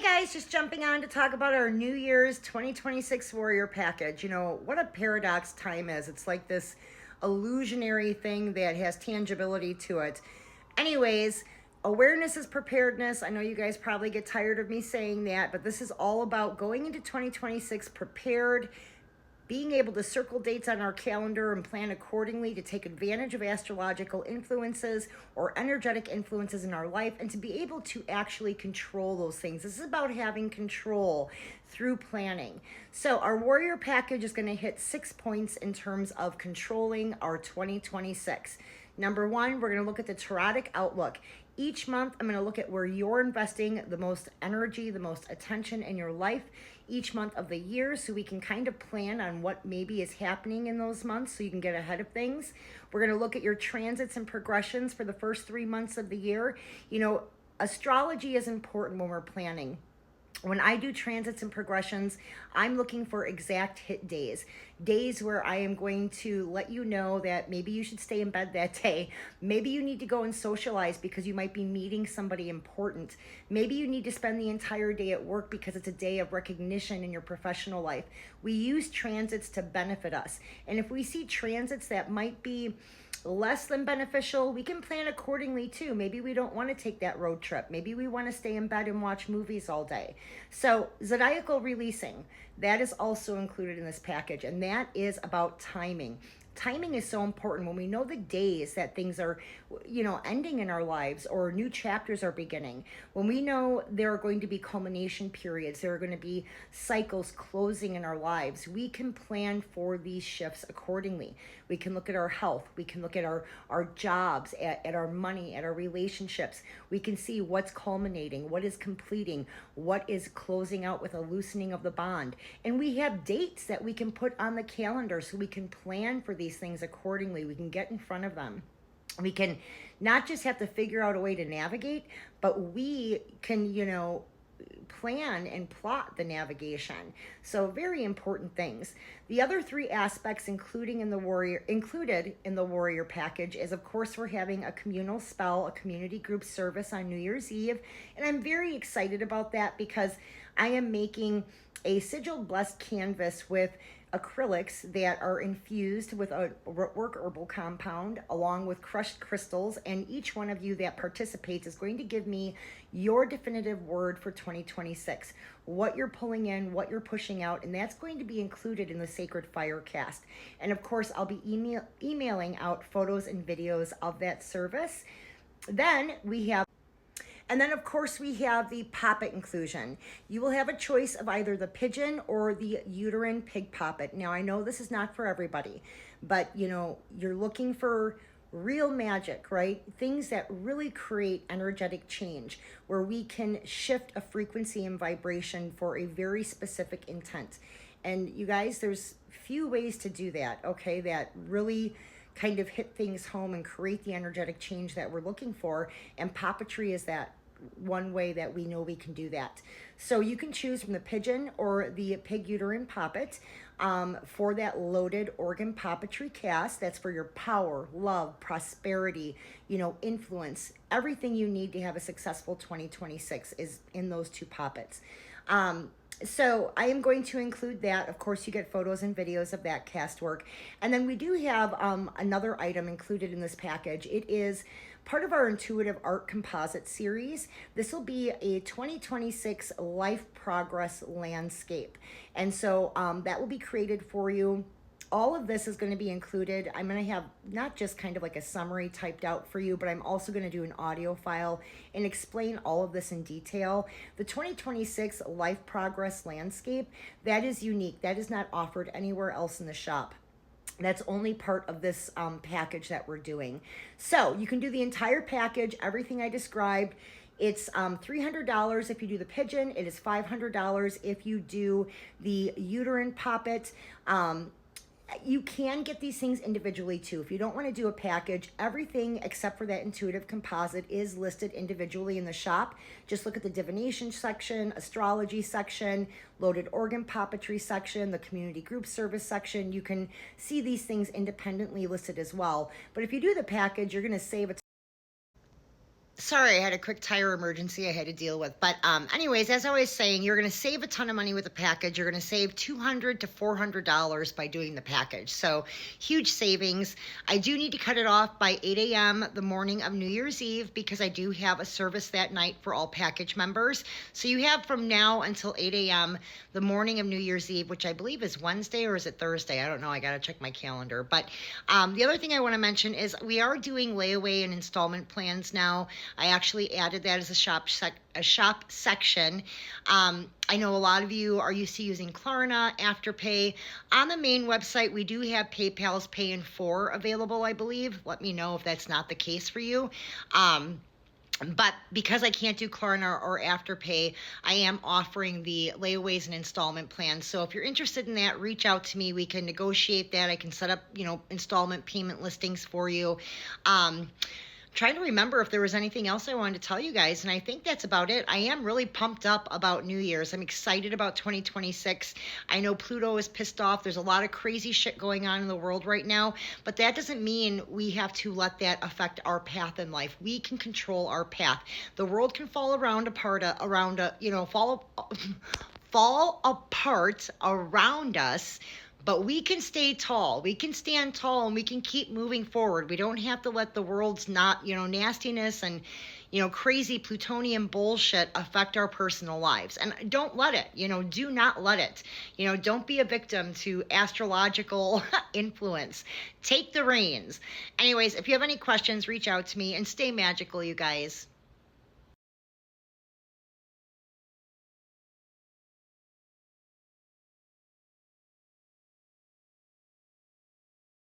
Hey guys, just jumping on to talk about our New Year's 2026 Warrior Package. You know, what a paradox time is. It's like this illusionary thing that has tangibility to it. Anyways, awareness is preparedness. I know you guys probably get tired of me saying that, but this is all about going into 2026 prepared, being able to circle dates on our calendar and plan accordingly to take advantage of astrological influences or energetic influences in our life, and to be able to actually control those things. This is about having control through planning. So our warrior package is going to hit 6 points in terms of controlling our 2026. Number one, we're going to look at the Tarotic outlook. Each month, I'm going to look at where you're investing the most energy, the most attention in your life each month of the year, so we can kind of plan on what maybe is happening in those months so you can get ahead of things. We're going to look at your transits and progressions for the first 3 months of the year. You know, astrology is important when we're planning. When I do transits and progressions, I'm looking for exact hit days. Days where I am going to let you know that maybe you should stay in bed that day. Maybe you need to go and socialize because you might be meeting somebody important. Maybe you need to spend the entire day at work because it's a day of recognition in your professional life. We use transits to benefit us. And if we see transits that might be less than beneficial, we can plan accordingly too. Maybe we don't want to take that road trip. Maybe we want to stay in bed and watch movies all day. So zodiacal releasing, that is also included in this package, and that is about timing. Timing is so important when we know the days that things are, ending in our lives or new chapters are beginning. When we know there are going to be culmination periods, there are going to be cycles closing in our lives, we can plan for these shifts accordingly. We can look at our health. We can look at our jobs, at our money, at our relationships. We can see what's culminating, what is completing, what is closing out with a loosening of the bond. And we have dates that we can put on the calendar so we can plan for these things accordingly. We can get in front of them. We can not just have to figure out a way to navigate, but we can, plan and plot the navigation. So very important things. The other 3 aspects included in the warrior package is, of course, we're having a communal spell, a community group service on New Year's Eve. And I'm very excited about that because I am making a sigiled blessed canvas with acrylics that are infused with a work herbal compound along with crushed crystals, and each one of you that participates is going to give me your definitive word for 2026, what you're pulling in, what you're pushing out, and that's going to be included in the Sacred Fire Cast. And of course, I'll be emailing out photos and videos of that service. And then, of course, we have the poppet inclusion. You will have a choice of either the pigeon or the uterine pig poppet. Now, I know this is not for everybody, but, you're looking for real magic, right? Things that really create energetic change, where we can shift a frequency and vibration for a very specific intent. And you guys, there's few ways to do that, okay, that really kind of hit things home and create the energetic change that we're looking for. And puppetry is that one way that we know we can do that. So you can choose from the pigeon or the pig uterine poppet for that loaded organ puppetry cast. That's for your power, love, prosperity, influence. Everything you need to have a successful 2026 is in those 2 poppets. So I am going to include that. Of course, you get photos and videos of that cast work. And then we do have another item included in this package. It is part of our Intuitive Art Composite series. This will be a 2026 life progress landscape. And so that will be created for you. All of this is going to be included. I'm going to have not just kind of like a summary typed out for you, but I'm also going to do an audio file and explain all of this in detail. The 2026 Life Progress Landscape, that is unique. That is not offered anywhere else in the shop. That's only part of this package that we're doing. So you can do the entire package, everything I described. It's $300 if you do the pigeon. It is $500 if you do the uterine poppet. You can get these things individually too. If you don't want to do a package, everything except for that intuitive composite is listed individually in the shop. Just look at the divination section, astrology section, loaded organ puppetry section, the community group service section. You can see these things independently listed as well. But if you do the package, you're going to save a Sorry, I had a quick tire emergency I had to deal with. But anyways, as I was saying, you're going to save a ton of money with the package. You're going to save $200 to $400 by doing the package. So huge savings. I do need to cut it off by 8 a.m. the morning of New Year's Eve because I do have a service that night for all package members. So you have from now until 8 a.m. the morning of New Year's Eve, which I believe is Wednesday, or is it Thursday? I don't know. I got to check my calendar. But the other thing I want to mention is we are doing layaway and installment plans now. I actually added that as a shop section. I know a lot of you are used to using Klarna, Afterpay. On the main website, we do have PayPal's Pay in 4 available, I believe. Let me know if that's not the case for you. But because I can't do Klarna or Afterpay, I am offering the layaways and installment plans. So if you're interested in that, reach out to me. We can negotiate that. I can set up, installment payment listings for you. Trying to remember if there was anything else I wanted to tell you guys, and I think that's about it. I am really pumped up about New Year's. I'm excited about 2026. I know Pluto is pissed off. There's a lot of crazy shit going on in the world right now, but that doesn't mean we have to let that affect our path in life. We can control our path. The world can fall fall apart around us, but we can stay tall. We can stand tall and we can keep moving forward. We don't have to let the world's nastiness and, crazy plutonium bullshit affect our personal lives. And don't let it, do not let it. Don't be a victim to astrological influence. Take the reins. Anyways, if you have any questions, reach out to me and stay magical, you guys.